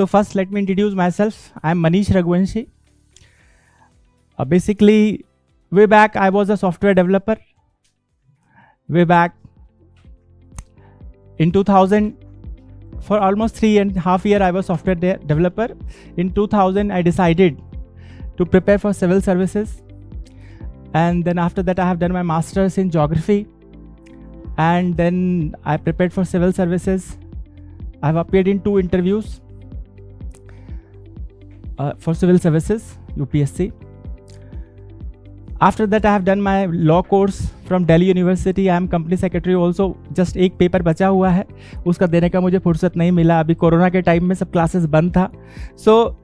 So first, let me introduce myself. I am Manish Raghuvanshi. Basically, way back I was a software developer. Way back in 2000, for almost 3.5 years, I was software developer. In 2000, I decided to prepare for civil services, and then after that, I have done my master's in geography, and then I prepared for civil services. I have appeared in 2 interviews for civil services, UPSC. After that, I have done my law course from Delhi University. I am company secretary also. Just एक paper बचा हुआ है, उसका देने का मुझे फुर्सत नहीं मिला. अभी कोरोना के टाइम में सब क्लासेस बंद था. So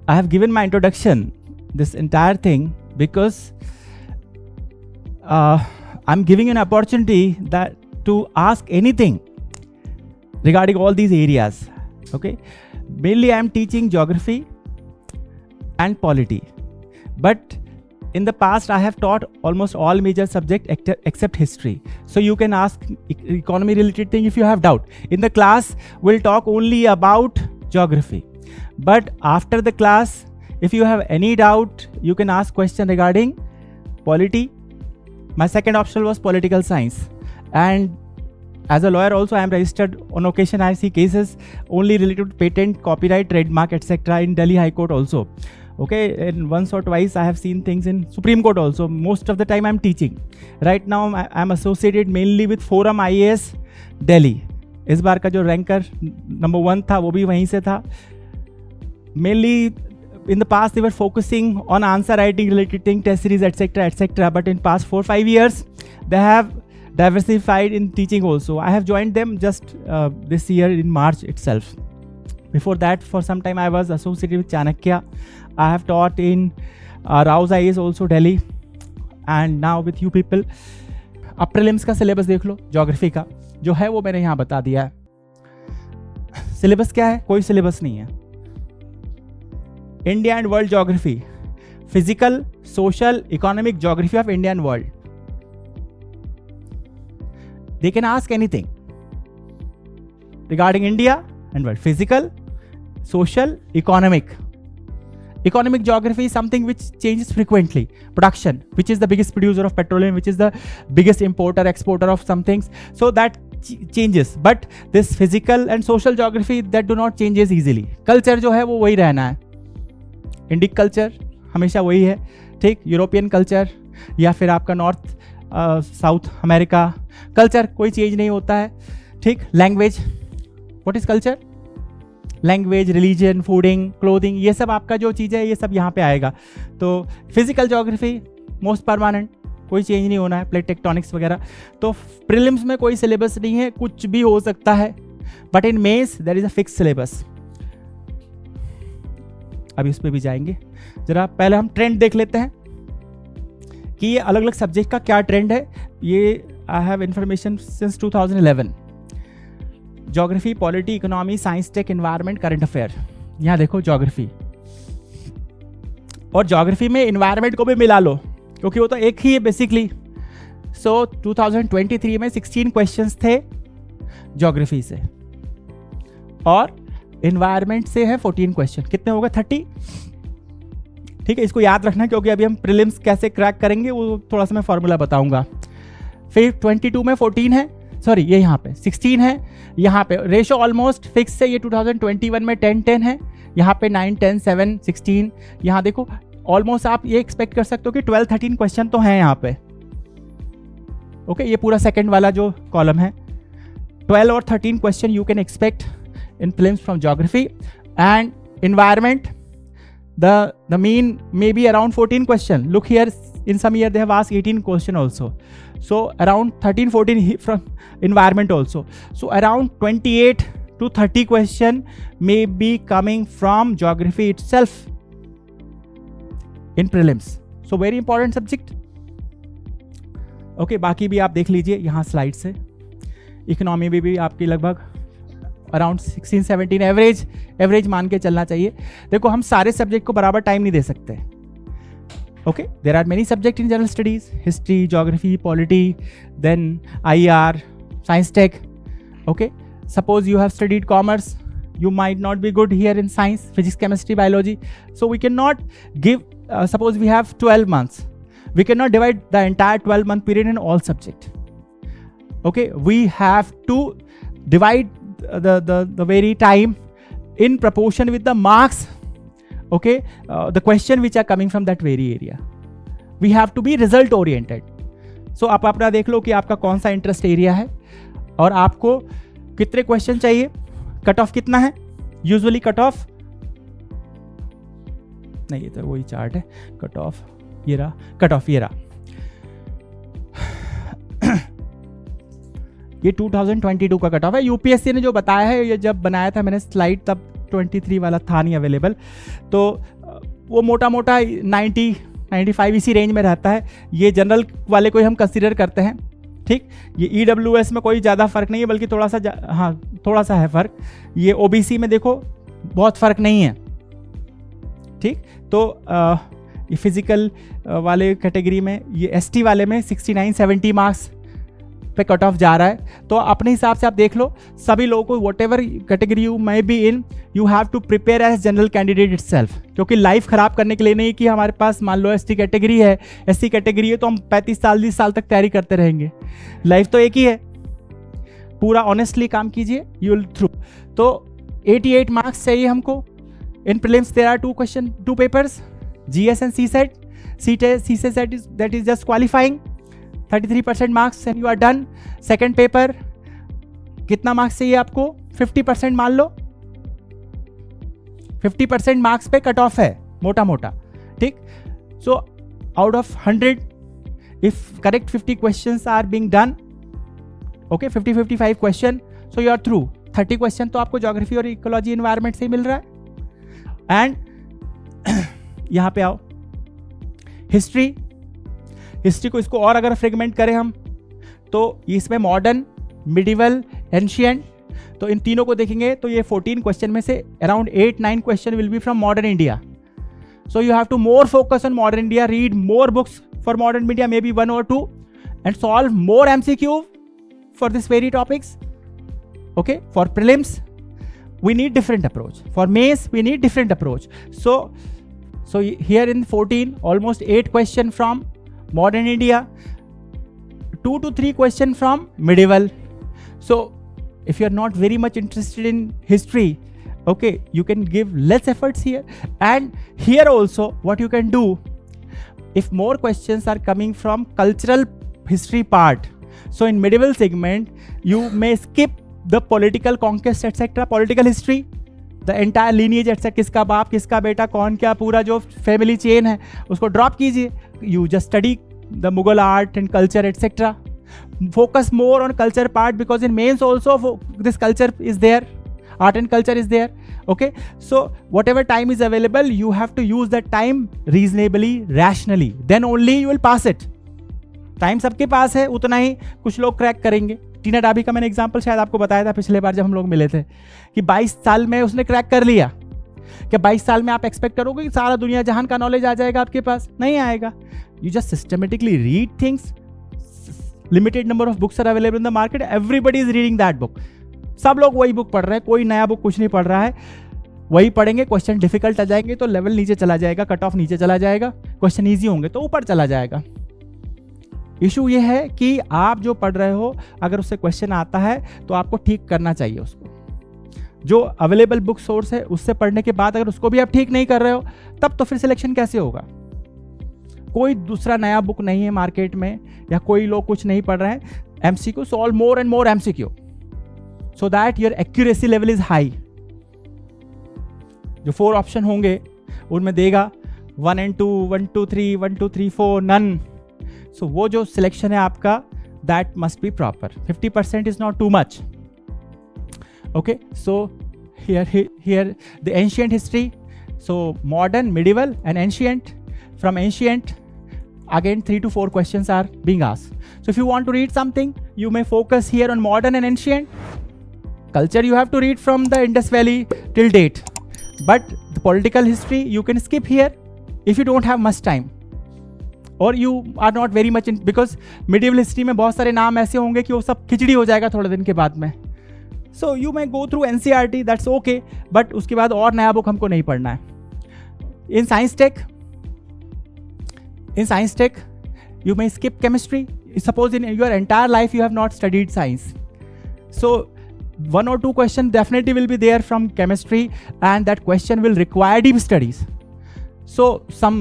I have given my introduction, this entire thing, because I'm giving an opportunity that to ask anything regarding all these areas. Okay, mainly I am teaching geography and polity. But in the past, I have taught almost all major subjects except history. So you can ask economy related thing if you have doubt. In the class, we'll talk only about geography. But after the class, if you have any doubt, you can ask question regarding polity. My second option was political science. And as a lawyer also, I am registered. On occasion, I see cases only related to patent, copyright, trademark, etc. in Delhi High Court also. Okay, and once or twice I have seen things in Supreme Court also. Most of the time I'm teaching. Right now I'm associated mainly with Forum IAS Delhi. इस बार का जो ranker number 1 था वो भी वहीं से था. Mainly in the past they were focusing on answer writing related thing, test series, etc, etc. But in past 4-5 years they have diversified in teaching also. I have joined them just this year in March itself. Before that, for some time I was associated with Chanakya. I have taught in Rao's IAS also Delhi, and now with you people. अब prelims का syllabus देख लो. Geography का जो है वो मैंने यहाँ बता दिया है. सिलेबस क्या है? कोई सिलेबस नहीं है. India and world geography, physical, social, economic geography of India and world. They can ask anything regarding India and world. Physical, social, economic. Economic geography is something which changes frequently. Production, which is the biggest producer of petroleum, which is the biggest importer, exporter of some things. So that changes. But this physical and social geography, that do not changes easily. Culture जो है वो वही रहना है. Indic culture हमेशा वही है. ठीक, यूरोपियन कल्चर या फिर आपका नॉर्थ साउथ अमेरिका कल्चर कोई चेंज नहीं होता है. ठीक, language, what is culture? Language, religion, fooding, clothing, ये सब आपका जो चीज़ है ये सब यहाँ पे आएगा. तो फिजिकल ज्योग्राफी मोस्ट परमानेंट, कोई चेंज नहीं होना है. प्लेट टेक्टोनिक्स वगैरह. तो प्रीलिम्स में कोई सिलेबस नहीं है, कुछ भी हो सकता है. But in mains there is a fix syllabus. अभी उस पर भी जाएंगे. जरा पहले हम ट्रेंड देख लेते हैं कि ये अलग अलग सब्जेक्ट का क्या ट्रेंड है. ये I have information since 2011. Geography, polity, economy, science, tech, environment, current affair. यहाँ देखो ज्योग्राफी, और ज्योग्राफी में एनवायरनमेंट को भी मिला लो क्योंकि वो तो एक ही है बेसिकली. सो 2023 में 16 क्वेश्चंस थे ज्योग्राफी से, और एनवायरनमेंट से है 14 क्वेश्चन. कितने हो गए? 30. ठीक है, इसको याद रखना क्योंकि अभी हम प्रीलिम्स कैसे क्रैक करेंगे वो थोड़ा सा मैं फॉर्मूला बताऊंगा. फिर 22 में 14 है, सॉरी ये यहाँ पे 16 है. यहाँ पे रेशो ऑलमोस्ट फिक्स है. ये 2021 में 10-10 है. यहाँ पे 9, 10, 7, 16. यहाँ देखो ऑलमोस्ट आप ये एक्सपेक्ट कर सकते हो कि 12-13 क्वेश्चन तो हैं यहाँ पे. ओके, ये पूरा सेकंड वाला जो कॉलम है, 12 और 13 question you can expect in prelims from geography. And environment, the mean may be around 14 question. Look here, in some year they have asked 18 question also. So around 13-14 from environment also. So around 28 to 30 question may be coming from geography itself in prelims. So very important subject. Okay, बाकी भी आप देख लीजिए यहाँ slide से. Economy में भी आपकी लगभग अराउंड 16-17 एवरेज मान के चलना चाहिए. देखो हम सारे सब्जेक्ट को बराबर टाइम नहीं दे सकते. Okay, there are many subject in general studies, history, geography, polity, then IR, science tech. Okay, suppose you have studied commerce, you might not be good here in science, physics, chemistry, biology. So we cannot give, suppose we have 12 months. We cannot divide the entire 12-month period in all subjects. Okay, we have to divide the very time in proportion with the marks. Okay, the question which are coming from that very area. We have to be result oriented. So आप अपना देख लो कि आपका कौन सा interest area है और आपको कितने क्वेश्चन चाहिए, कट ऑफ कितना है. यूजुअली कट ऑफ नहीं, ये तो वही चार्ट है. कट ऑफ ये रहा, कट ऑफ ये रहा. ये 2022 का कट ऑफ है. यूपीएससी ने जो बताया है, ये जब बनाया था मैंने स्लाइड तब 23 वाला था नहीं अवेलेबल, तो वो मोटा मोटा 90-95 इसी रेंज में रहता है. ये जनरल वाले को ही हम कंसीडर करते हैं. ठीक, ये ईडब्ल्यूएस में कोई ज़्यादा फर्क नहीं है, बल्कि थोड़ा सा थोड़ा सा है फर्क. ये ओबीसी में देखो बहुत फर्क नहीं है. ठीक, तो ये फिजिकल वाले कैटेगरी में, ये एसटी वाले में 69-70 मार्क्स पे कट ऑफ जा रहा है. तो अपने हिसाब से आप देख लो. सभी लोगों को whatever category you may be in, you have to prepare as general candidate itself. क्योंकि लाइफ खराब करने के लिए नहीं कि हमारे पास मान लो एसटी कैटेगरी है, एससी कैटेगरी है, तो हम 35-20 साल तक तैयारी करते रहेंगे. लाइफ तो एक ही है. पूरा ऑनेस्टली काम कीजिए, यू विल थ्रू. तो 88 मार्क्स चाहिए हमको. In prelims there are 2 papers, GS and CSET. CSET that is just qualifying. 33% marks and you are done. Second paper कितना मार्क्स चाहिए आपको? 50% मान लो. 50% मार्क्स पे कट ऑफ है मोटा मोटा. ठीक, so out of 100 if correct 50 questions are being done, okay, 50-55 question, so you are through. 30 question तो आपको ज्योग्राफी और इकोलॉजी इन्वायरमेंट से ही मिल रहा है. एंड यहाँ पे आओ, हिस्ट्री को इसको और अगर फ्रेगमेंट करें हम, तो इसमें मॉडर्न, मिडिवल, एंशिएंट, तो इन तीनों को देखेंगे तो ये 14 क्वेश्चन में से around 8-9 question will be from modern India. So you have to more focus on modern India, read more books for modern India, may be 1 or 2, and solve more MCQ for this very topics. Okay, for prelims we need different approach, for mains we need different approach. So here in 14 almost 8 question from modern India, 2 to 3 question from medieval. So if you are not very much interested in history, okay, you can give less efforts here. And here also what you can do, if more questions are coming from cultural history part, so in medieval segment you may skip the political conquest etc, political history, the entire lineage etc, किसका बाप किसका बेटा कौन क्या, पूरा जो family chain है उसको ड्रॉप कीजिए. You just study the Mughal art and culture etc. Focus more on culture part, because in mains also this culture is there, art and culture is there. Okay, so whatever time is available you have to use that time reasonably, rationally, then only you will pass it. Time सबके पास है उतना ही, कुछ लोग crack करेंगे. टीना डाबी का मैंने example शायद आपको बताया था पिछले बार जब हम लोग मिले थे, कि 22 साल में उसने क्रैक कर लिया. क्या 22 साल में आप एक्सपेक्ट करोगे कि सारा दुनिया जहान का नॉलेज आ जाएगा आपके पास? नहीं आएगा. You just systematically read things. Limited number of books are available in the market, everybody is reading that book. सब लोग वही बुक पढ़ रहे हैं, कोई नया बुक कुछ नहीं पढ़ रहा है. वही पढ़ेंगे, क्वेश्चन डिफिकल्ट आ जाएंगे तो लेवल नीचे चला जाएगा, कट ऑफ नीचे चला जाएगा. क्वेश्चन ईजी होंगे तो ऊपर चला जाएगा. इशू ये है कि आप जो पढ़ रहे हो अगर उससे क्वेश्चन आता है तो आपको ठीक करना चाहिए उसको. जो अवेलेबल बुक सोर्स है उससे पढ़ने के बाद अगर उसको भी आप ठीक नहीं कर रहे हो, तब तो फिर सिलेक्शन कैसे होगा? कोई दूसरा नया बुक नहीं है मार्केट में, या कोई लोग कुछ नहीं पढ़ रहे हैं. MCQ, solve more and more MCQ so that your accuracy level is high. जो 4 ऑप्शन होंगे उनमें देगा 1 and 2, 1 2 3, 1 2 3 4, none. So वो जो सिलेक्शन है आपका, that must be proper. 50% is not too much. Okay, so here the ancient history, so modern, medieval and ancient. From ancient again 3 to 4 questions are being asked. So if you want to read something, you may focus here on modern and ancient. Culture you have to read from the Indus Valley till date, but the political history you can skip here if you don't have much time. और you are not very much in, because medieval history में बहुत सारे नाम ऐसे होंगे कि वो सब खिचड़ी हो जाएगा थोड़े दिन के बाद में. So you may go through NCERT, that's okay, but उसके बाद और नया बुक हमको नहीं पढ़ना है. In science tech you may skip chemistry. Suppose in your entire life you have not studied science, so 1 or 2 questions definitely will be there from chemistry, and that question will require deep studies. So some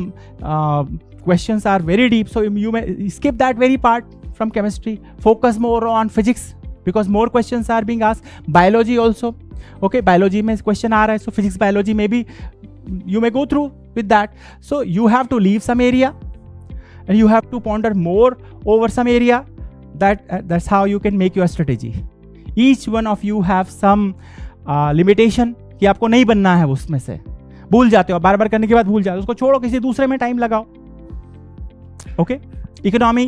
questions are very deep, so you may skip that very part from chemistry. Focus more on physics because more questions are being asked. Biology also, okay, biology में question आ रहा है, so physics biology maybe you may go through with that. So you have to leave some area and you have to ponder more over some area. That's how you can make your strategy. Each one of you have some limitation कि आपको नहीं बनना है, उसमें से भूल जाते हो, बार बार करने के बाद भूल जाते हो, उसको छोड़ो, किसी दूसरे में टाइम लगाओ. ओके. इकोनॉमी,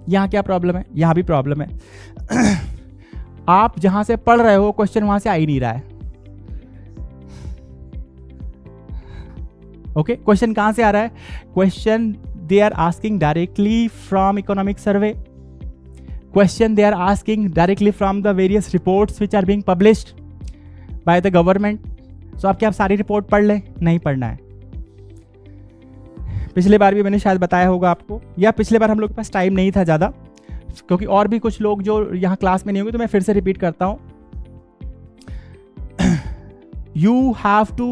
यहाँ क्या प्रॉब्लम है? यहाँ भी प्रॉब्लम है. आप जहां से पढ़ रहे हो क्वेश्चन वहां से आ ही नहीं रहा है. ओके, क्वेश्चन कहां से आ रहा है? Question they are asking directly from economic survey. Question they are asking directly from the various reports which are being published by the government. So आप क्या सारी रिपोर्ट पढ़ लें? नहीं पढ़ना है. पिछले बार भी मैंने शायद बताया होगा आपको, या पिछले बार हम लोग के पास टाइम नहीं था ज़्यादा, क्योंकि और भी कुछ लोग जो यहाँ क्लास में नहीं होंगे, तो मैं फिर से रिपीट करता हूँ. You have to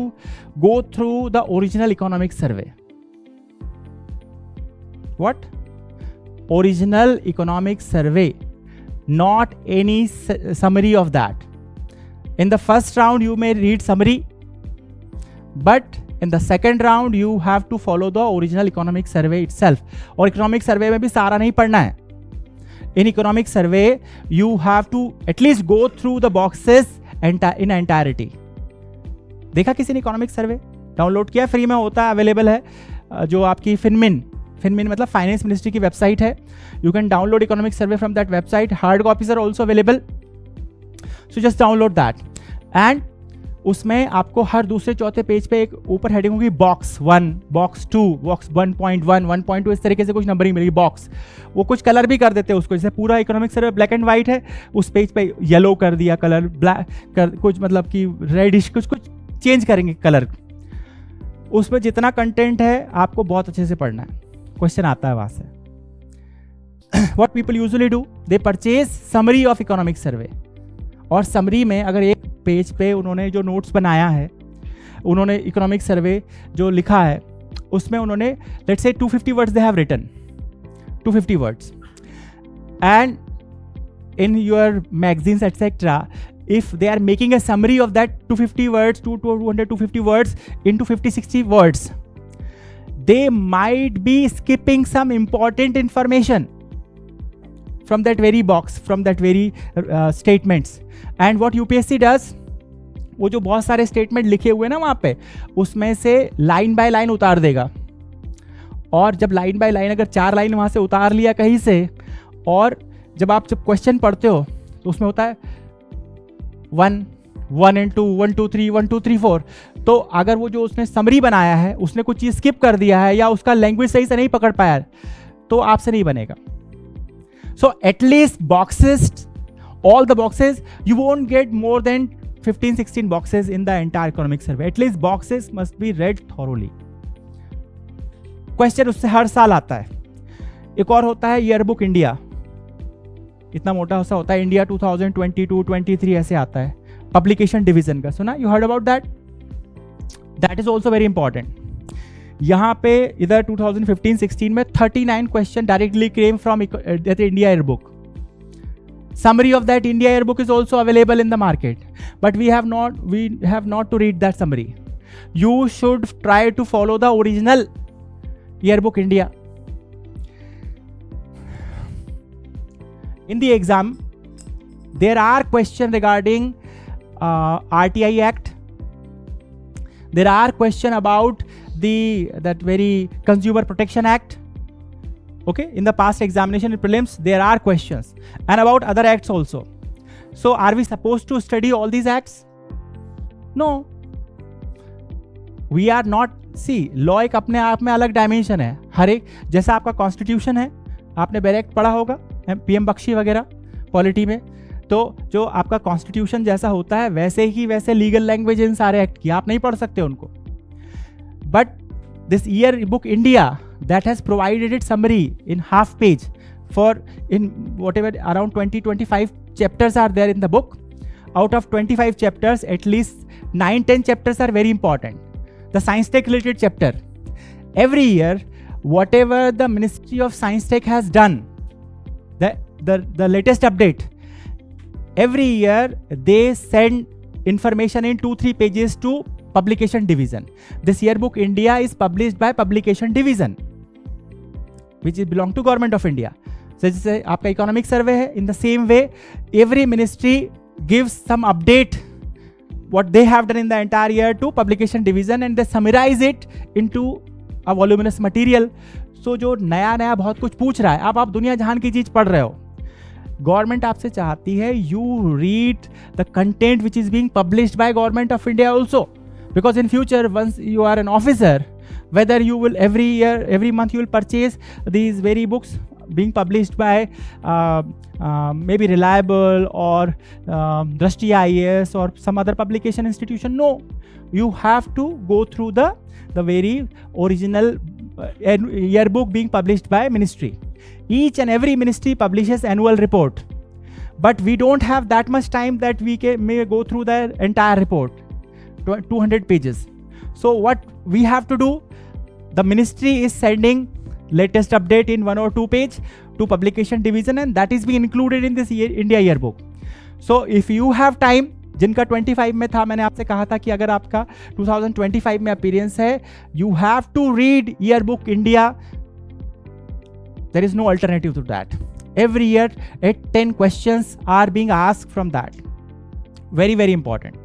go through the original economic survey. What? Original economic survey, not any summary of that. In the first round you may read summary, but in the second round you have to follow the original economic survey itself. और economic survey में भी सारा नहीं पढ़ना है. In economic survey you have to at least go through the boxes in entirety. देखा किसी ने इकोनॉमिक सर्वे? डाउनलोड किया, फ्री में होता है, अवेलेबल है. जो आपकी फिनमिन मतलब फाइनेंस मिनिस्ट्री की वेबसाइट है. You can download economic survey from that website. Hard copies are also available, so just download that. And उसमें आपको हर दूसरे चौथे पेज पे एक ऊपर हेडिंग होगी बॉक्स 1, बॉक्स 2, बॉक्स 1.1, 1.2, इस तरीके से कुछ नंबरिंग मिलेगी. बॉक्स वो कुछ कलर भी कर देते हैं उसको, जैसे पूरा economic survey black and white है, उस पेज पे येलो कर दिया कलर, ब्लैक कर, कुछ मतलब कि रेडिश, कुछ चेंज करेंगे कलर. उसमें जितना कंटेंट है आपको बहुत अच्छे से पढ़ना है. क्वेश्चन आता है वहां से. What people usually do, they purchase summary of economic survey. और समरी में अगर एक पेज पे उन्होंने जो नोट्स बनाया है, उन्होंने इकोनॉमिक सर्वे जो लिखा है, उसमें उन्होंने let's say 250 words they have written, 250 words. And in your magazines etcetera, if they are making a summary of that 250 words, 250 words into 50-60 words, they might be skipping some important information from that very box, from that very statements. And what UPSC does, वो जो बहुत सारे statement लिखे हुए ना वहाँ पे, उसमें से लाइन बाय लाइन उतार देगा. और जब लाइन बाय लाइन अगर 4 लाइन वहाँ से उतार लिया कहीं से, और जब आप क्वेश्चन पढ़ते हो तो उसमें होता है 1 and 2, 1 2 3, 1 2 3 4. तो अगर वो जो उसने समरी बनाया है उसने कुछ चीज़ स्किप कर दिया है, या उसका लैंग्वेज सही से नहीं पकड़ पाया, तो आपसे नहीं बनेगा. So at least boxes, all the boxes, you won't get more than 15-16 boxes in the entire economic survey. At least boxes must be read thoroughly. Question उससे हर साल आता है. एक और होता है ईयरबुक इंडिया, इतना मोटा सा होता है, इंडिया 2022-23 ऐसे आता है, पब्लिकेशन डिवीजन का. सुना? You heard about that? That is also very important. यहाँ पे इधर 2015-16 में 39 question directly came from India yearbook. Summary of that India yearbook is also available in the market, but we have not to read that summary. You should try to follow the original yearbook India. In the exam, there are questions regarding RTI Act. There are questions about that very Consumer Protection Act. Okay, in the past examination in prelims, there are questions, and about other acts also. So are we supposed to study all these acts? No. We are not. See, law एक अपने आप में अलग dimension है. हर एक, जैसा आपका constitution है, आपने बैरेक्ट पढ़ा होगा, PM बख्शी वगैरह पॉलिटी में, तो जो आपका कॉन्स्टिट्यूशन जैसा होता है वैसे ही वैसे लीगल लैंग्वेज इन सारे एक्ट की, आप नहीं पढ़ सकते उनको. But this year book India that has provided it summary in half page for in whatever around 20-25 chapters are there in the book. Out of 25 chapters, at least 9-10 chapters are very important. The science tech related chapter. Every year, whatever the Ministry of Science Tech has done, the latest update, every year they send information in 2-3 pages to publication division. This yearbook India is published by publication division, which is belong to government of India. So जैसे आपका economic survey है, in the same way every ministry gives some update what they have done in the entire year to publication division and they summarize it into a voluminous material. So जो नया नया बहुत कुछ पूछ रहा है, आप दुनिया जहान की चीज पढ़ रहे हो, गवर्नमेंट आपसे चाहती है you read the content which is being published by government of India also, because in future once you are an officer, whether you will every year, every month you will purchase these very books being published by maybe Reliable or Drashti IAS or some other publication institution. No, you have to go through the very original yearbook being published by ministry. Each and every ministry publishes annual report, but we don't have that much time that we may go through the entire report, 200 pages. So what we have to do, the ministry is sending latest update in 1 or 2 page to publication division and that is being included in this India yearbook. So if you have time, जिनका 25 में था, मैंने आपसे कहा था कि अगर आपका 2025 में अपीयरेंस है, you have to read yearbook India. There is no alternative to that. Every year 10 questions are being asked from that. Very very important.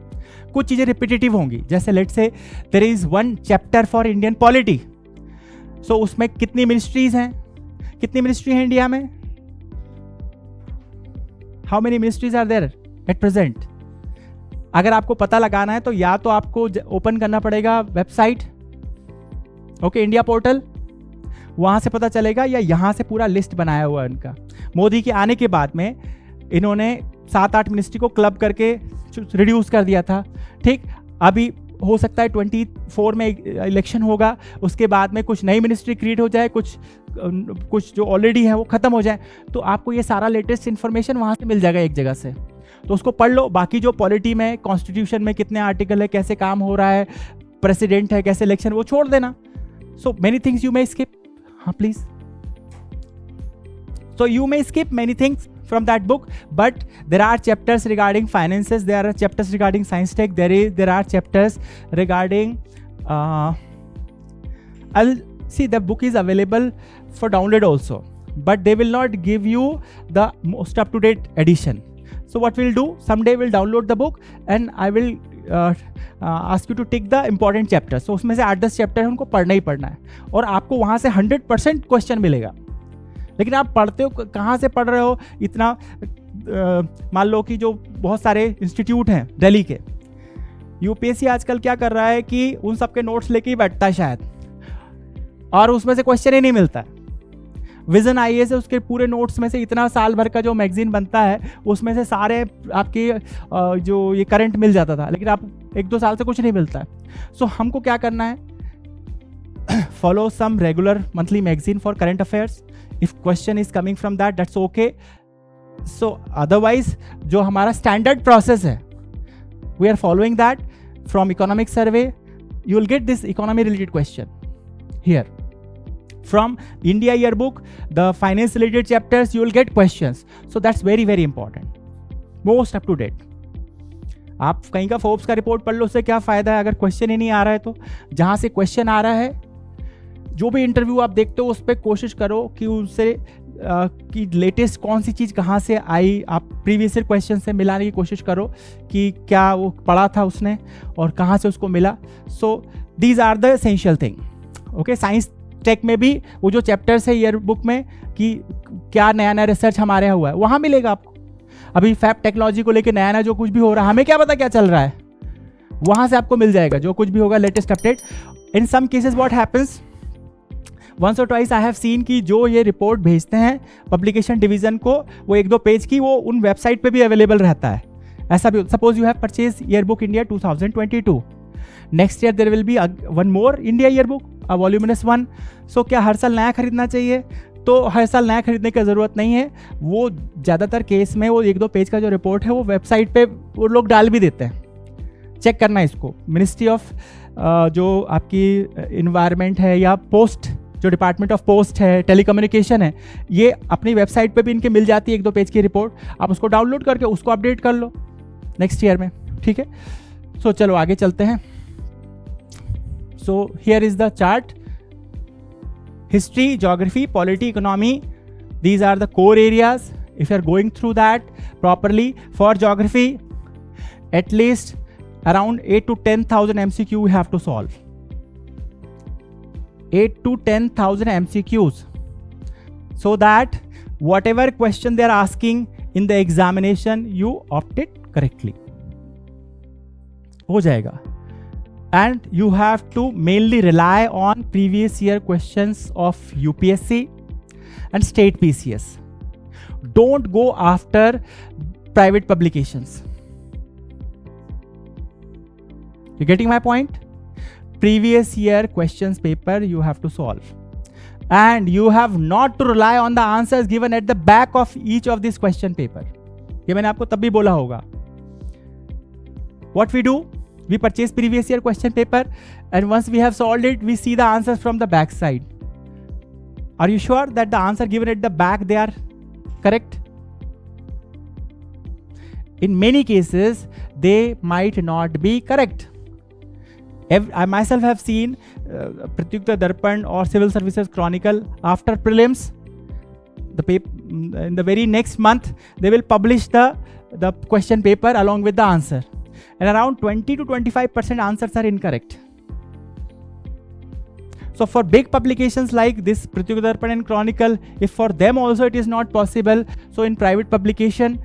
कुछ चीजें रिपीटेटिव होंगी, जैसे let's say there is one chapter for Indian polity. So उसमें कितनी ministries हैं, कितनी ministry हैं India में? How many ministries are there at present? अगर आपको पता लगाना है तो या तो आपको ओपन करना पड़ेगा वेबसाइट, ओके, इंडिया पोर्टल, वहां से पता चलेगा, या यहां से पूरा लिस्ट बनाया हुआ है उनका. मोदी के आने के बाद में इन्होंने 7-8 मिनिस्ट्री को क्लब करके रिड्यूस कर दिया था. ठीक, अभी हो सकता है 24 में इलेक्शन होगा, उसके बाद में कुछ नई मिनिस्ट्री क्रिएट हो जाए, कुछ जो ऑलरेडी है वो खत्म हो जाए, तो आपको ये सारा लेटेस्ट इन्फॉर्मेशन वहाँ से मिल जाएगा एक जगह से, तो उसको पढ़ लो. बाकी जो पॉलिटी में, कॉन्स्टिट्यूशन में कितने आर्टिकल है, कैसे काम हो रहा है, प्रेसिडेंट है, कैसे इलेक्शन, वो छोड़ देना. So many things you may skip. हाँ please. So you may skip many things from that book, but there are chapters regarding finances, there are chapters regarding science tech, there are chapters regarding I'll see the book is available for download also, but they will not give you the most up-to-date edition. So what we'll do, someday we'll download the book and I will ask you to take the important chapters. So उसमें से 8-10 chapter है, उनको पढ़ना ही पढ़ना है, और आपको वहाँ से 100% क्वेश्चन मिलेगा. लेकिन आप पढ़ते हो कहाँ से पढ़ रहे हो इतना? मान लो कि जो बहुत सारे इंस्टीट्यूट हैं दिल्ली के, यूपीएससी आजकल क्या कर रहा है कि उन सबके नोट्स लेके ही बैठता है शायद, और उसमें से क्वेश्चन ही नहीं मिलता. विजन आईएएस से उसके पूरे नोट्स में से इतना साल भर का जो मैगजीन बनता है उसमें से सारे आपके जो ये करंट मिल जाता था, लेकिन आप 1-2 साल से कुछ नहीं मिलता है. सो हमको क्या करना है? Follow some regular monthly magazine for current affairs. If question is coming from that, that's okay. So otherwise जो हमारा standard process है, we are following that. From economic survey you will get this economy related question here. From India yearbook, the finance related chapters, you will get questions. So that's very very important, most up to date. आप कहीं का Forbes का report पढ़ लो, उससे क्या फ़ायदा है अगर क्वेश्चन ही नहीं आ रहा है? तो जहाँ से क्वेश्चन आ रहा है, जो भी इंटरव्यू आप देखते हो उस पर कोशिश करो कि उससे कि लेटेस्ट कौन सी चीज़ कहाँ से आई, आप प्रीवियस क्वेश्चन से मिलाने की कोशिश करो कि क्या वो पढ़ा था उसने और कहाँ से उसको मिला. So these are the essential thing. Okay, science tech में भी वो जो चैप्टर्स है ईयर बुक में कि क्या नया नया रिसर्च हमारे यहाँ हुआ है, वहाँ मिलेगा आपको. अभी फैब टेक्नोलॉजी को लेकर नया नया जो कुछ भी हो रहा है, हमें क्या पता क्या चल रहा है, वहाँ से आपको मिल जाएगा जो कुछ भी होगा latest update. In some cases what happens, once और ट्वाइस आई हैव सीन कि जो ये रिपोर्ट भेजते हैं पब्लिकेशन डिवीजन को, वो 1-2 पेज की वो उन वेबसाइट पे भी अवेलेबल रहता है. ऐसा भी, suppose you have purchase year book India 2022, next year there will be one more India year book, a voluminous one. So क्या हर साल नया खरीदना चाहिए? तो हर साल नया खरीदने की ज़रूरत नहीं है. वो ज़्यादातर केस में वो 1-2 पेज का जो रिपोर्ट है वो वेबसाइट पे वो लोग डाल भी देते हैं. चेक करना है इसको. मिनिस्ट्री ऑफ जो आपकी इन्वायरमेंट है या पोस्ट, जो डिपार्टमेंट ऑफ पोस्ट है, टेलीकम्युनिकेशन है, ये अपनी वेबसाइट पे भी इनके मिल जाती है 1-2 पेज की रिपोर्ट. आप उसको डाउनलोड करके उसको अपडेट कर लो नेक्स्ट ईयर में. ठीक है. सो चलो आगे चलते हैं. So here is the chart. History, geography, polity, economy, these are the core areas. If you are going through that properly, for geography at least around 8 to 10,000 MCQ you have to solve. 8 to 10,000 MCQs, so that whatever question they are asking in the examination you opted correctly. हो जाएगा. And you have to mainly rely on previous year questions of UPSC and state PCS. Don't go after private publications. You getting my point? Previous year questions paper you have to solve. And you have not to rely on the answers given at the back of each of this question paper. ये मैंने आपको तब भी बोला होगा. What we do? We purchase previous year question paper, and once we have solved it, we see the answers from the back side. Are you sure that the answer given at the back they are correct? In many cases, they might not be correct. I myself have seen Pratyukta Darpan or Civil Services Chronicle after prelims. In the very next month, they will publish the question paper along with the answer. And around 20 to 25% answers are incorrect. So for big publications like this Pratyukta Darpan and Chronicle, if for them also it is not possible, so in private publication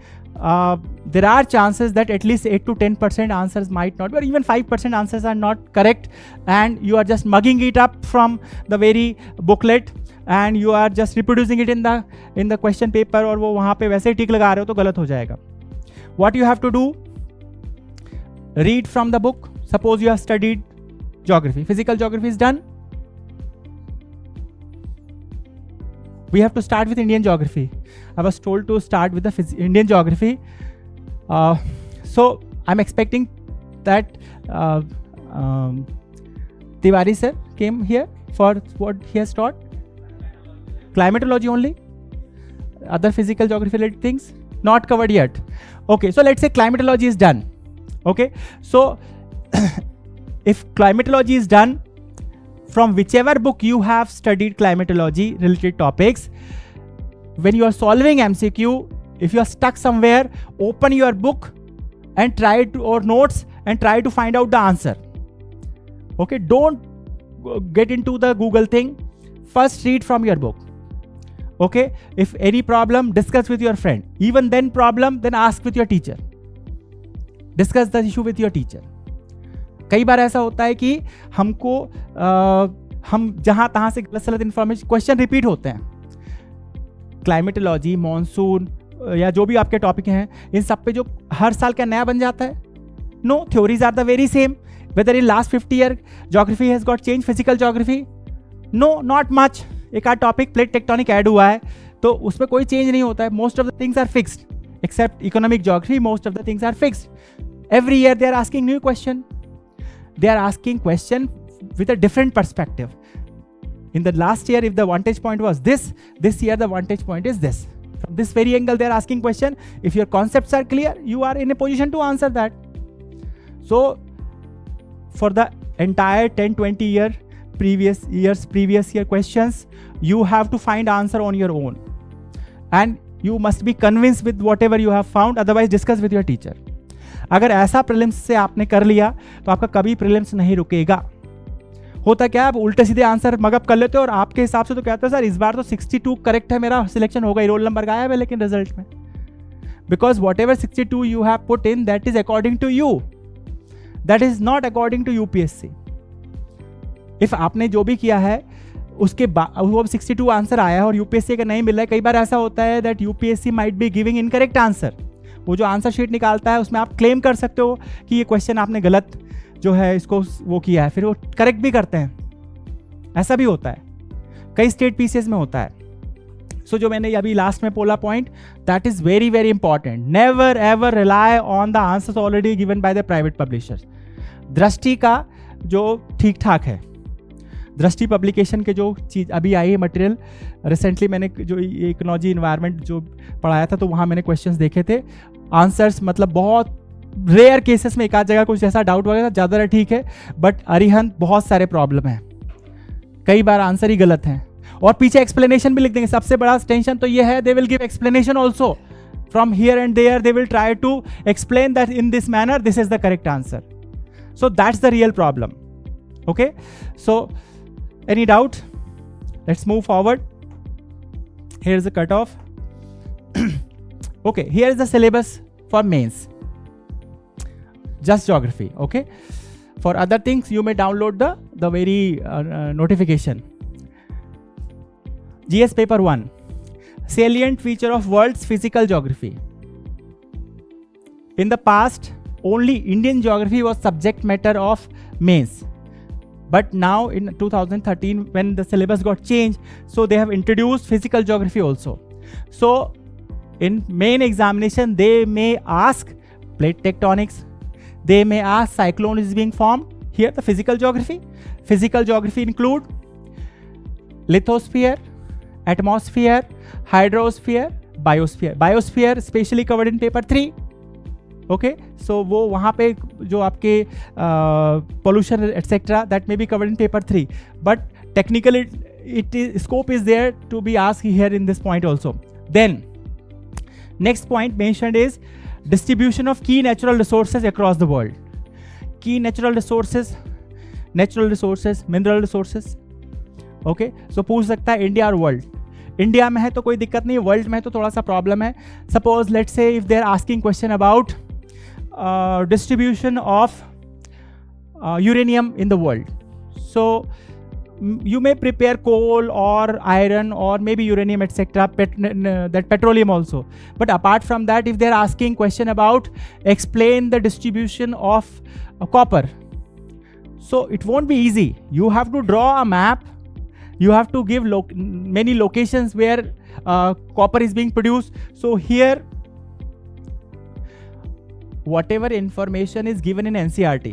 there are chances that at least 8 to 10% answers might not be, or even 5% answers are not correct, and you are just mugging it up from the very booklet and you are just reproducing it in the question paper, और वो वहाँ पे वैसे ही टिक लगा रहे हो तो गलत हो जाएगा. What you have to do? Read from the book. Suppose you have studied geography. Physical geography is done. We have to start with Indian geography. I was told to start with the Indian geography. So I'm expecting that Tiwari sir came here for what he has taught. Climatology only. Other physical geography related things not covered yet. Okay, so let's say climatology is done. Okay, so if climatology is done, from whichever book you have studied climatology related topics, when you are solving MCQ, if you are stuck somewhere, open your book and try to, or notes, and try to find out the answer. Okay, don't get into the Google thing. First read from your book. Okay, if any problem, discuss with your friend. Even then problem, then ask with your teacher. Discuss the issue with your teacher. कई बार ऐसा होता है कि हमको हम जहाँ तहाँ से गलत सलत इन्फॉर्मेशन, क्वेश्चन रिपीट होते हैं. क्लाइमेटोलॉजी, मॉनसून या जो भी आपके टॉपिक हैं, इन सब पे जो हर साल क्या नया बन जाता है? No, theories are the very same. Whether in last 50 year geography has got change, physical geography? No, not much. एक आध टॉपिक प्लेट टेक्टोनिक ऐड हुआ है तो उसमें कोई चेंज नहीं होता है. Most of the things are fixed. Except economic geography, most of the things are fixed. Every year they are asking new question. They are asking question with a different perspective. In the last year, if the vantage point was this year the vantage point is this. From this very angle they are asking question. If your concepts are clear, you are in a position to answer that. So for the entire 10-20 year previous year questions, you have to find answer on your own. And you must be convinced with whatever you have found, otherwise discuss with your teacher. अगर ऐसा prelims से आपने कर लिया तो आपका कभी prelims नहीं रुकेगा. होता क्या है, आप उल्टे सीधे आंसर मगअप कर लेते हो और आपके हिसाब से तो कहते हो सर इस बार तो 62 करेक्ट है, मेरा सिलेक्शन होगा ही, रोल नंबर गायब है लेकिन रिजल्ट में. Because whatever 62 you have put in, that is according to you, that is not according to UPSC. If आपने जो भी किया है उसके बाद वो 62 आंसर आया और यूपीएससी का नहीं मिल रहा है. कई बार ऐसा होता है that UPSC might be giving incorrect answer. वो जो आंसर शीट निकालता है उसमें आप क्लेम कर सकते हो कि ये क्वेश्चन आपने गलत जो है इसको वो किया है, फिर वो करेक्ट भी करते हैं. ऐसा भी होता है, कई स्टेट पीसीएस में होता है. सो जो मैंने अभी लास्ट में बोला point, that is very very important. Never ever rely on the answers already given by the private publishers. दृष्टि का जो ठीक ठाक है, दृष्टि पब्लिकेशन के जो चीज़ अभी आई है मटेरियल, रिसेंटली मैंने जो इकोलॉजी इन्वायरमेंट जो पढ़ाया था तो वहाँ मैंने क्वेश्चंस देखे थे. आंसर्स मतलब बहुत रेयर केसेस में एक आध जगह कुछ ऐसा डाउट वगैरह ज़्यादा ठीक है, बट अरिहंत बहुत सारे प्रॉब्लम है, कई बार आंसर ही गलत हैं और पीछे एक्सप्लेनेशन भी लिख देंगे. सबसे बड़ा टेंशन तो ये है, they will give explanation also from here and there. They will try to explain that in this manner this is the correct answer. So that's the real problem. Okay, so any doubt? Let's move forward. Here's the cutoff. Okay, here is the syllabus for mains. Just geography. Okay, for other things you may download the very notification. GS paper 1, salient feature of world's physical geography. In the past only Indian geography was subject matter of mains. But now in 2013 when the syllabus got changed, so they have introduced physical geography also. So in main examination they may ask plate tectonics, they may ask cyclone is being formed. Here the physical geography include lithosphere, atmosphere, hydrosphere, biosphere. Biosphere specially covered in paper 3. Okay, so वो वहाँ पे जो आपके pollution etcetera that may be covered in paper 3, but technically it is scope is there to be asked here in this point also. Then next point mentioned is distribution of की natural resources across the world. की natural resources, mineral resources. Okay, so पूछ सकता है India और world. India में है तो कोई दिक्कत नहीं, वर्ल्ड में है तो थोड़ा सा प्रॉब्लम है. Suppose let's say if they are asking question about distribution of uranium in the world. So you may prepare coal or iron or maybe uranium etc. That petroleum also. But apart from that, if they are asking question about explain the distribution of copper, so it won't be easy. You have to draw a map. You have to give many locations where copper is being produced. So here whatever information is given in NCERT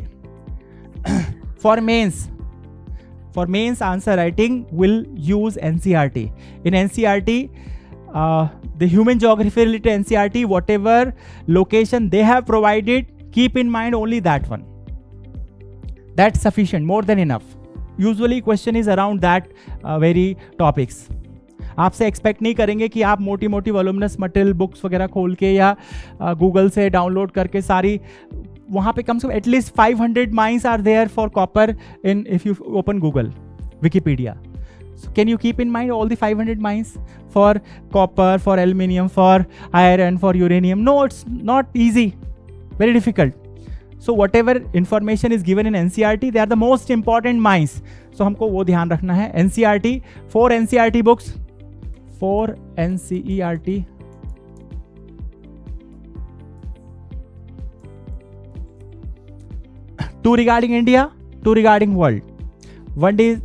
for mains answer writing will use NCERT. In NCERT the human geography related NCERT, whatever location they have provided, keep in mind only that one. That's sufficient, more than enough. Usually question is around that very topics. आपसे expect नहीं करेंगे कि आप मोटी मोटी voluminous material books वगैरह खोल के या गूगल से डाउनलोड करके सारी, वहाँ पे कम से कम at least 500 mines are there for copper in if you open Google Wikipedia. Can you keep in mind all the 500 mines for copper, for aluminium, for iron, for uranium? No, it's not easy, very difficult. So whatever information is given in NCERT, they are the most important mines. So हमको वो ध्यान रखना है. NCERT, 4 NCERT books, 4 NCERT, 2 regarding India, 2 regarding world. One is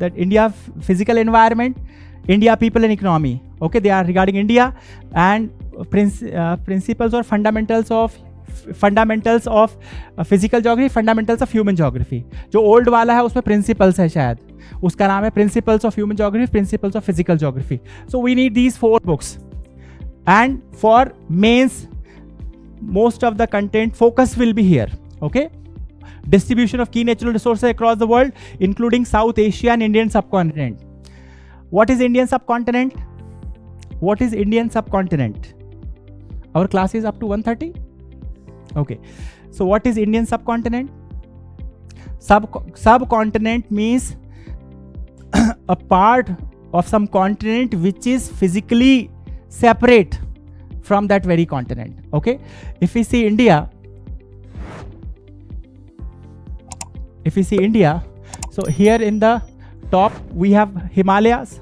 that India physical environment, India people and economy. Okay, they are regarding India, and principles or fundamentals of physical geography, fundamentals of human geography. जो old वाला है उसमें principles है, शायद उसका नाम है principles of human geography, principles of physical geography. So we need these 4 books. And for mains most of the content focus will be here. Okay, distribution of key natural resources across the world including South Asia and Indian subcontinent. What is Indian subcontinent? What is Indian subcontinent? Our class is up to 1:30. Okay, so what is Indian subcontinent? Subcontinent means a part of some continent which is physically separate from that very continent. Okay, if we see India, so here in the top we have Himalayas.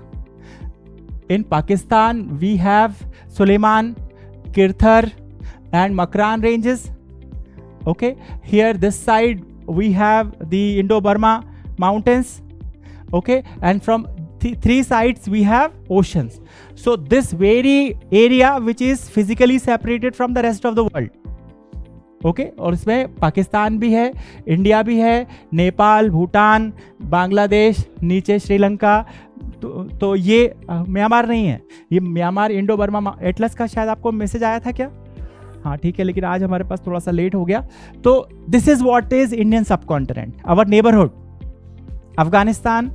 In Pakistan we have Suleiman, Kirthar and Makran ranges. Okay, here this side we have the Indo-Burma mountains. Okay, and from three sides we have oceans. So this very area which is physically separated from the rest of the world. Okay और इसमें पाकिस्तान भी है, India भी है, नेपाल, भूटान, बांग्लादेश, नीचे श्रीलंका, तो ये Myanmar नहीं है, ये म्यांमार इंडो बर्मा एटलस का शायद आपको मैसेज आया था क्या? हाँ ठीक है, लेकिन आज हमारे पास थोड़ा सा लेट हो गया. तो this is what is Indian subcontinent, our neighbourhood. Afghanistan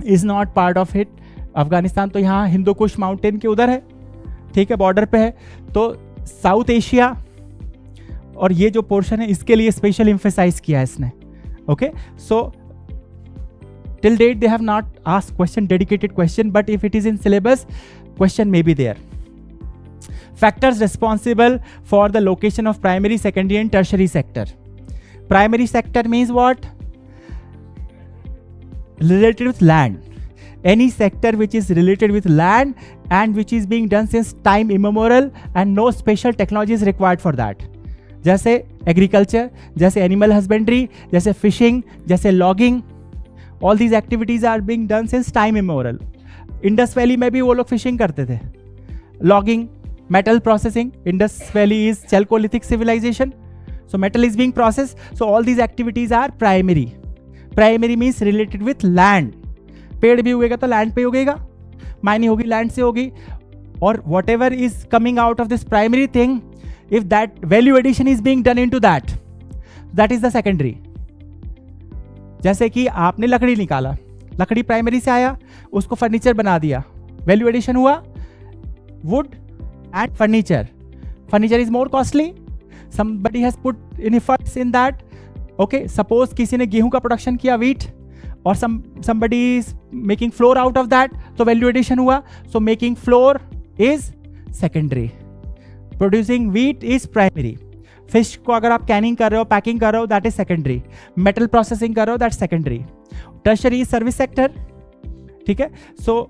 is not part of it. Afghanistan तो यहाँ हिंदू कुश माउंटेन के उधर है, ठीक है, बॉर्डर पे है. तो साउथ एशिया और ये जो पोर्शन है इसके लिए स्पेशल एम्फेसाइज किया है इसने. Okay, so till date they have not asked question, dedicated question, but if it is in syllabus question may be there. Factors responsible for the location of primary, secondary and tertiary sector. Primary sector means what? Related with land. Any sector which is related with land and which is being done since time immemorial and no special technology is required for that. जैसे agriculture, जैसे animal husbandry, जैसे fishing, जैसे logging, all these activities are being done since time immoral. Indus valley में भी वो लोग fishing करते थे. Logging, metal processing, Indus Valley is Chalcolithic civilization, so metal is being processed. So all these activities are primary. Primary means related with land. पेड़ भी उगेगा तो land पे उगेगा, माइनिंग होगी लैंड से होगी, और whatever is coming out of this primary thing, if that value addition is being done into that, that is the secondary. जैसे कि आपने लकड़ी निकाला, लकड़ी प्राइमरी से आया, उसको फर्नीचर बना दिया, वैल्यू एडिशन हुआ, would and furniture is more costly, somebody has put in efforts in that. Okay, suppose किसी ने गेहूं का प्रोडक्शन किया, wheat, और somebody is making flour out of that, तो value addition हुआ. So making flour is secondary, producing wheat is primary. Fish को अगर आप कैनिंग कर रहे हो, पैकिंग कर रहे हो, that is secondary. metal processing कर रहे हो, that's secondary. tertiary is service sector. ठीक है, so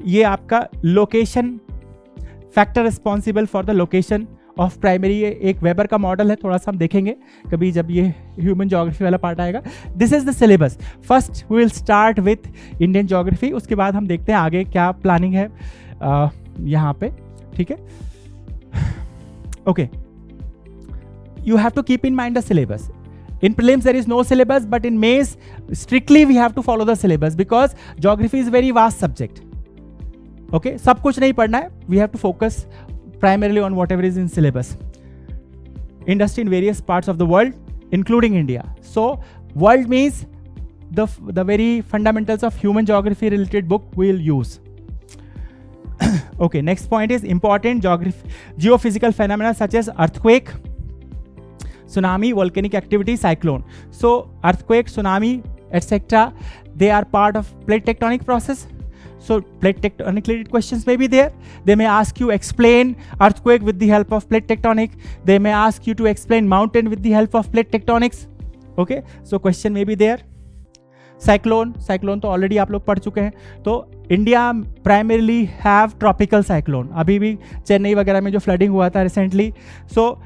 ये आपका location, factor responsible for the location of primary. एक वेबर का मॉडल है, थोड़ा सा हम देखेंगे कभी जब ये ह्यूमन ज्योग्राफी वाला पार्ट आएगा. This is the syllabus. First we will start with Indian geography, उसके बाद हम देखते हैं आगे क्या प्लानिंग है यहाँ पे. ठीक है, okay, you have to keep in mind the syllabus. In prelims there is no syllabus, but in mains strictly we have to follow the syllabus because geography is very vast subject. Okay, सब कुछ नहीं पढ़ना है. We have to focus primarily on whatever is in syllabus. Industry in various parts of the world, including India. So, world means the very fundamentals of human geography related book we will use. Okay, next point is important geophysical phenomena such as earthquake, tsunami, volcanic activity, cyclone. So, earthquake, tsunami, etc. they are part of plate tectonic process. So plate tectonic related questions may be there. They may ask you explain earthquake with the help of plate tectonic. They may ask you to explain mountain with the help of plate tectonics. Okay, so question may be there. Cyclone तो already आप लोग पढ़ चुके हैं. तो India primarily have tropical cyclone. अभी भी चेन्नई वगैरह में जो flooding हुआ था recently. So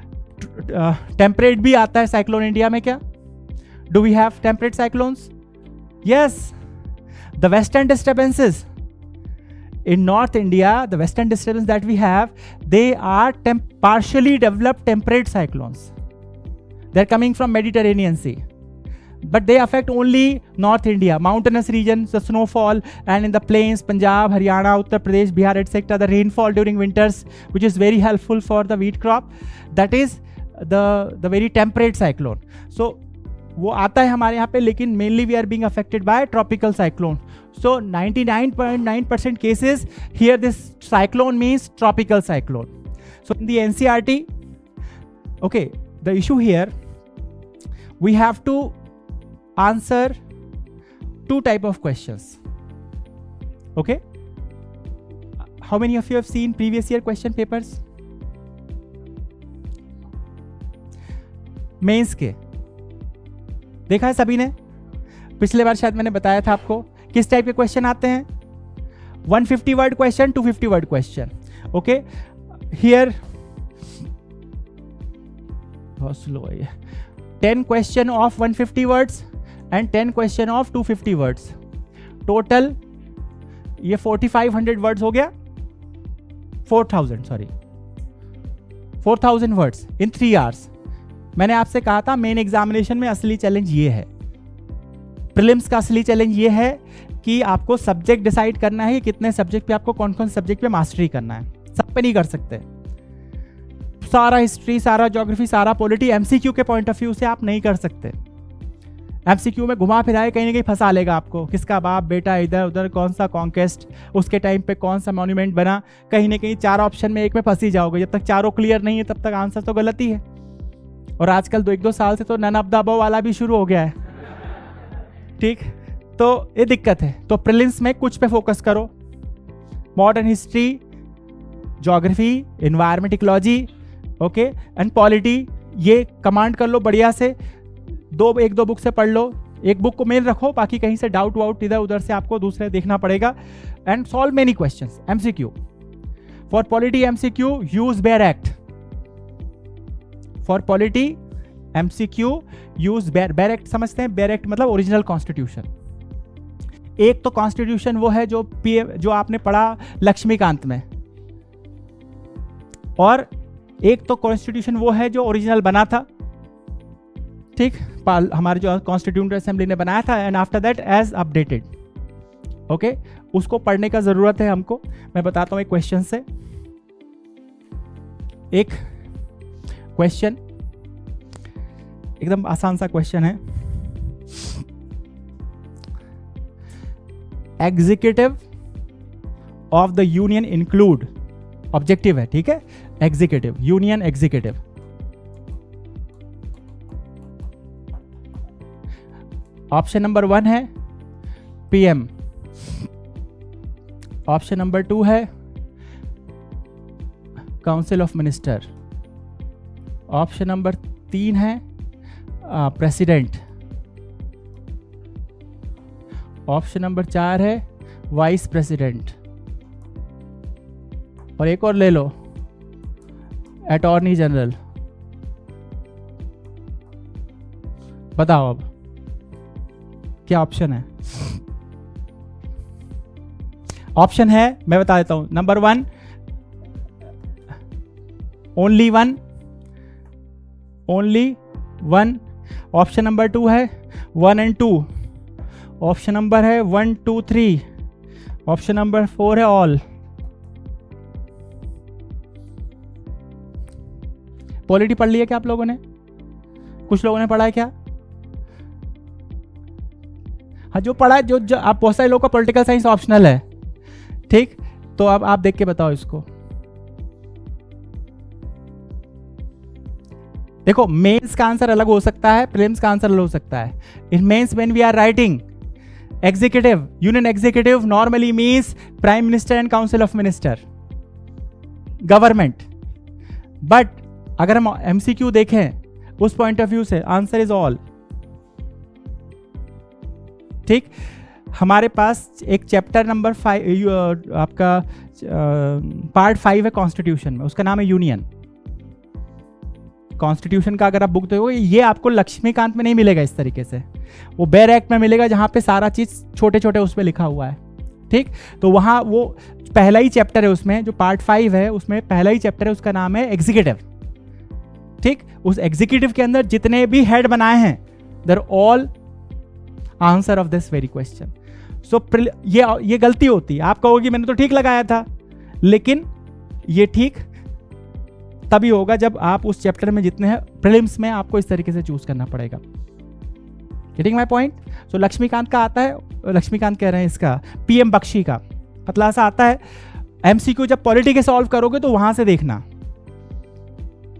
temperate भी आता है cyclone India में क्या? Do we have temperate cyclones? Yes. The western disturbances. In North India, the western disturbance that we have, they are partially developed temperate cyclones. They are coming from Mediterranean Sea. But they affect only North India, mountainous regions, the snowfall, and in the plains, Punjab, Haryana, Uttar Pradesh, Bihar, etc. The rainfall during winters, which is very helpful for the wheat crop. That is the very temperate cyclone. So, वो आता है हमारे यहाँ पे, लेकिन mainly we are being affected by tropical cyclone. So 99.9% cases here this cyclone means tropical cyclone. So in the NCERT, okay, the issue here we have to answer two type of questions. Okay, how many of you have seen previous year question papers? Mains के देखा है सभी ने? पिछले बार शायद मैंने बताया था आपको किस टाइप के क्वेश्चन आते हैं? 150 word question, 250 word question. Okay, here बहुत स्लो है ये. 10 question of 150 words and 10 question of 250 words. Total ये 4500 वर्ड्स हो गया. 4000 वर्ड्स इन 3 आवर्स. मैंने आपसे कहा था मेन एग्जामिनेशन में असली चैलेंज ये है. प्रीलिम्स का असली चैलेंज ये है कि आपको सब्जेक्ट डिसाइड करना है कि कितने सब्जेक्ट पे आपको कौन कौन सब्जेक्ट पे मास्टरी करना है. सब पे नहीं कर सकते. सारा हिस्ट्री, सारा ज्योग्राफी, सारा पॉलिटी एमसीक्यू के पॉइंट ऑफ व्यू से आप नहीं कर सकते. एमसीक्यू में घुमा फिराए कहीं ना कहीं फंसा लेगा आपको. किसका बाप बेटा इधर उधर, कौन सा कॉन्क्वेस्ट, उसके टाइम पे कौन सा मॉन्यूमेंट बना, कहीं ना कहीं 4 ऑप्शन में एक में फंसी जाओगे. जब तक चारों क्लियर नहीं है तब तक आंसर तो गलत ही है. और आजकल 1-2 साल से तो नन ऑफ द अबव वाला भी शुरू हो गया है. ठीक, तो ये दिक्कत है. तो प्रीलिम्स में कुछ पे फोकस करो. Modern history, geography, environment, ecology, okay, and polity, ये कमांड कर लो बढ़िया से. 1-2 बुक से पढ़ लो. एक बुक को मेन रखो, बाकी कहीं से डाउट वाउट इधर उधर से आपको दूसरे देखना पड़ेगा. And solve many questions. MCQ for polity, MCQ use bare act. For polity MCQ use bare act. समझते हैं बेयर एक्ट मतलब ओरिजिनल कॉन्स्टिट्यूशन. एक तो कॉन्स्टिट्यूशन वो है जो आपने पढ़ा लक्ष्मीकांत में, और एक तो कॉन्स्टिट्यूशन वो है जो ओरिजिनल बना था. ठीक, हमारे जो कॉन्स्टिट्यूंट असेंबली ने बनाया था, and after that as updated. Okay, उसको पढ़ने का जरूरत है हमको. मैं बताता हूं एक क्वेश्चन से. एक क्वेश्चन एकदम आसान सा क्वेश्चन है. Executive of the union include, objective है, ठीक है, executive, union executive. Option number 1 है पीएम. ऑप्शन नंबर 2 है council of minister. Option number 3 है प्रेसिडेंट. ऑप्शन नंबर 4 है वाइस प्रेसिडेंट. और एक और ले लो, अटॉर्नी जनरल. बताओ अब क्या ऑप्शन है? ऑप्शन है, मैं बता देता हूं. Number 1 only one. Option number 2 है 1 and 2. ऑप्शन नंबर है 1, 2, 3. ऑप्शन नंबर 4 है ऑल. पॉलिटी पढ़ लिया क्या आप लोगों ने? कुछ लोगों ने पढ़ा है क्या? हाँ, जो पढ़ा है, जो आप, बहुत सारे लोगों का पॉलिटिकल साइंस ऑप्शनल है. ठीक, तो अब आप देख के बताओ इसको. देखो, मेंस का आंसर अलग हो सकता है, प्रीलिम्स का आंसर अलग हो सकता है. In mains when we are writing executive, union executive normally means prime minister and council of minister, government. But अगर हम एमसीक्यू देखें उस पॉइंट ऑफ व्यू से, आंसर इज ऑल. ठीक, हमारे पास एक चैप्टर नंबर 5 आपका पार्ट 5 है कॉन्स्टिट्यूशन में, उसका नाम है यूनियन. कॉन्स्टिट्यूशन का अगर आप बुक देखोगे, ये आपको लक्ष्मीकांत में नहीं मिलेगा इस तरीके से. वो बेयर एक्ट में मिलेगा, जहां पे सारा चीज छोटे छोटे उस पर लिखा हुआ है. ठीक, तो वहां वो पहला ही चैप्टर है उसमें, जो पार्ट 5 है उसमें पहला ही चैप्टर है, उसका नाम है एग्जीक्यूटिव. ठीक, उस एग्जीक्यूटिव के अंदर जितने भी हेड बनाए हैं, there all answer of this very question. So ये गलती होती है. आप कहोगे मैंने तो ठीक लगाया था, लेकिन ये ठीक तभी होगा जब आप उस चैप्टर में जितने हैं, प्रीलिम्स में आपको इस तरीके से चूज करना पड़ेगा. Getting my point? So Laxmikanth का आता है, लक्ष्मीकांत कह रहे हैं इसका, पीएम बख्शी का पतला सा आता है. एमसीक्यू जब पॉलिटी के सॉल्व करोगे तो वहां से देखना,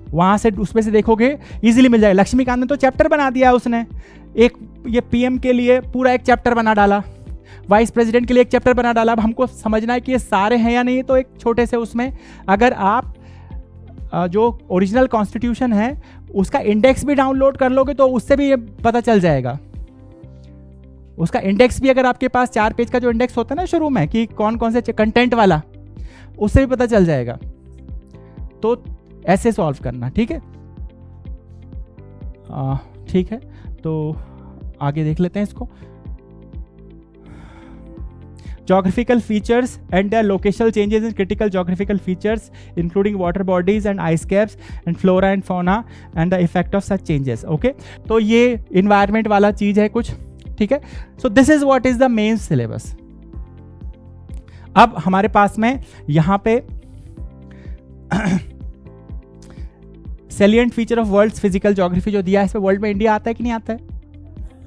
वहां से उसमें से देखोगे, इजीली मिल जाएगा. लक्ष्मीकांत ने तो चैप्टर बना दिया उसने. एक ये पीएम के लिए पूरा एक चैप्टर बना डाला, वाइस प्रेसिडेंट के लिए एक चैप्टर बना डाला. अब हमको समझना है कि ये सारे हैं या नहीं. तो एक छोटे से उसमें अगर आप जो ओरिजिनल कॉन्स्टिट्यूशन है उसका इंडेक्स भी डाउनलोड कर लोगे तो उससे भी ये पता चल जाएगा. उसका इंडेक्स भी अगर आपके पास 4 पेज का जो इंडेक्स होता है ना शुरू में कि कौन कौन से कंटेंट वाला, उससे भी पता चल जाएगा। तो ऐसे सॉल्व करना, ठीक है। ठीक है, तो आगे देख लेते हैं इसको। Geographical features and their locational changes in critical geographical features including water bodies and ice caps and flora and fauna and the effect of such changes. Okay, तो ये environment वाला चीज है कुछ, ठीक है। So this is what is the main syllabus. अब हमारे पास में यहाँ पे salient feature of world's physical geography जो दिया है, इसमें वर्ल्ड में इंडिया आता है कि नहीं आता है?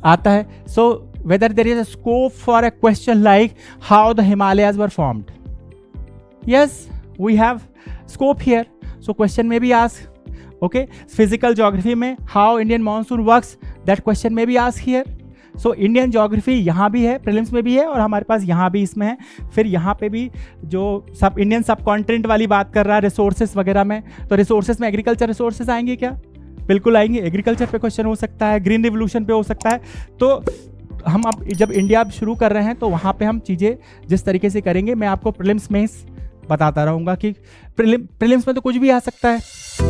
आता है। So whether there is a scope for a question like how the Himalayas were formed. Yes, we have scope here. So question may be asked. Okay, physical geography में how Indian monsoon works, that question may be asked here. So Indian geography यहाँ भी है, prelims में भी है, और हमारे पास यहाँ भी इसमें है। फिर यहाँ पे भी जो सब इंडियन सब कॉन्टिनेंट वाली बात कर रहा है रिसोर्सेस वगैरह में, तो रिसोर्सेस में एग्रीकल्चर रिसोर्सेस आएंगे क्या? बिल्कुल आएंगे। एग्रीकल्चर पे क्वेश्चन हो सकता है, ग्रीन रिवोल्यूशन पे हो सकता है। तो हम अब जब इंडिया शुरू कर रहे हैं तो वहाँ पे हम चीज़ें जिस तरीके से करेंगे, मैं आपको प्रीलिम्स में बताता रहूँगा कि प्रीलिम्स में तो कुछ भी आ सकता है।